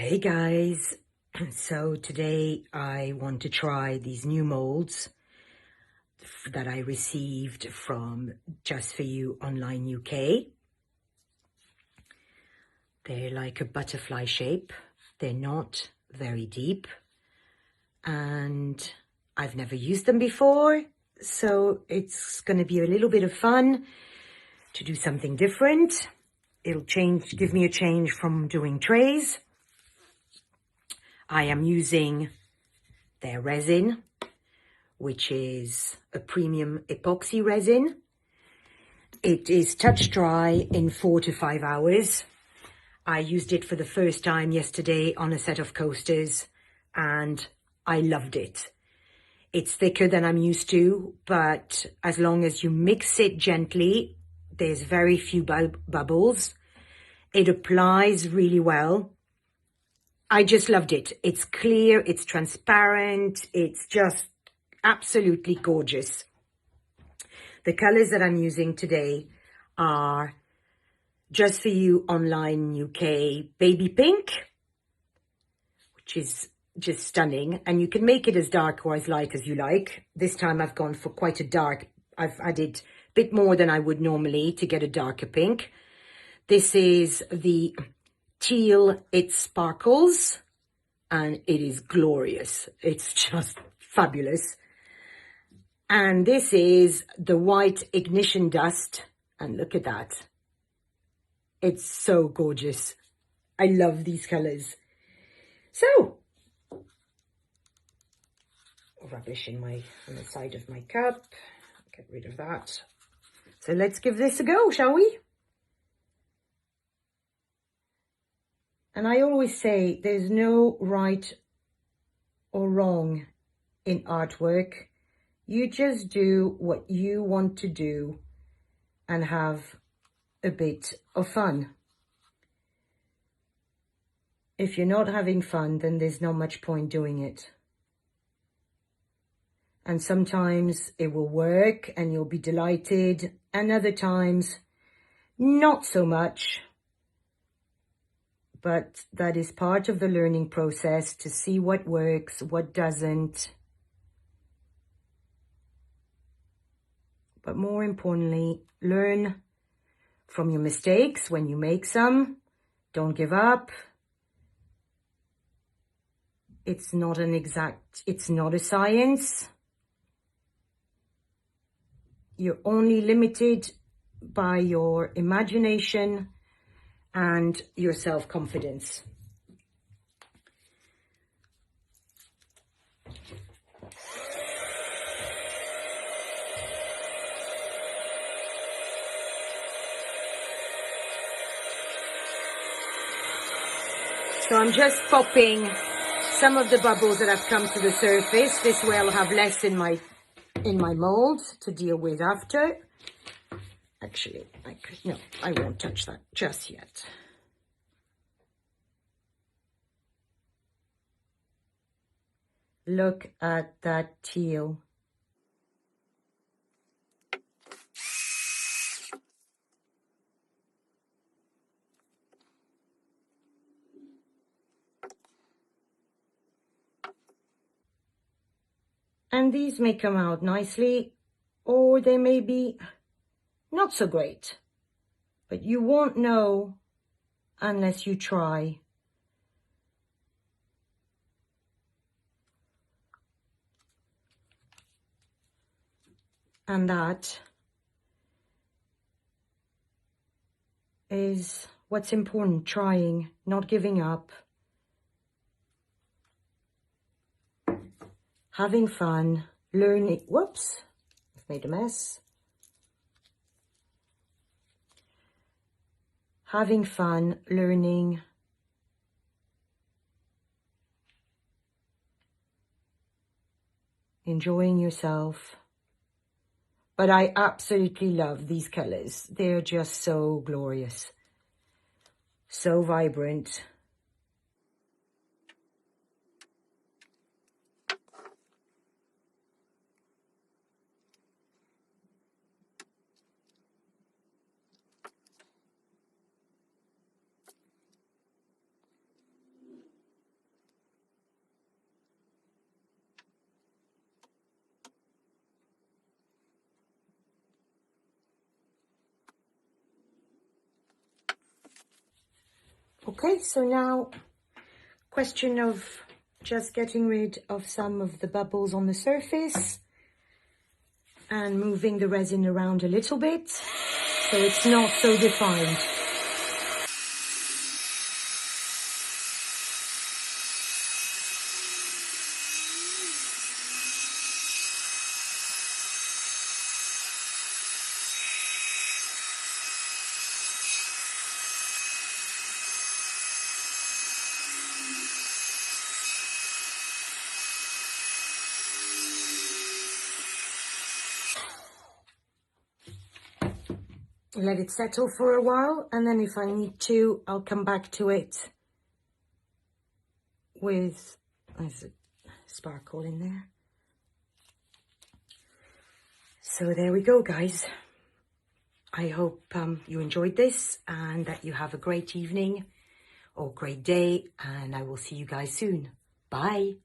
Hey guys, so today I want to try these new molds that I received from Just For You Online UK. They're like a butterfly shape. They're not very deep and I've never used them before, so it's going to be a little bit of fun to do something different. It'll give me a change from doing trays. I am using their resin, which is a premium epoxy resin. It is touch dry in 4 to 5 hours. I used it for the first time yesterday on a set of coasters and I loved it. It's thicker than I'm used to, but as long as you mix it gently, there's very few bubbles. It applies really well. I just loved it. It's clear, it's transparent, it's just absolutely gorgeous. The colors that I'm using today are Just For You Online UK Baby Pink, which is just stunning. And you can make it as dark or as light as you like. This time I've gone for quite a dark. I've added a bit more than I would normally to get a darker pink. This is the Teal, It Sparkles, and it is glorious. It's just fabulous. And this is the White Ignition Dust, and look at that. It's so gorgeous. I love these colors. So, rubbish on the side of my cup. Get rid of that. So let's give this a go, shall we? And I always say there's no right or wrong in artwork. You just do what you want to do and have a bit of fun. If you're not having fun, then there's not much point doing it. And sometimes it will work and you'll be delighted, and other times not so much. But that is part of the learning process, to see what works, what doesn't. But more importantly, learn from your mistakes when you make some. Don't give up. It's not a science. You're only limited by your imagination and your self-confidence. So I'm just popping some of the bubbles that have come to the surface. This way I'll have less in my mold to deal with after. Actually, no, I won't touch that just yet. Look at that teal. And these may come out nicely, or they may be not so great. But you won't know unless you try. And that is what's important, trying, not giving up, having fun, learning. Whoops, I've made a mess. Having fun, learning, enjoying yourself. But I absolutely love these colors. They're just so glorious, so vibrant. Okay, so now question of just getting rid of some of the bubbles on the surface and moving the resin around a little bit so it's not so defined. Let it settle for a while, and then if I need to, I'll come back to it with, there's a sparkle in there. So there we go, guys. I hope you enjoyed this and that you have a great evening or great day, and I will see you guys soon. Bye.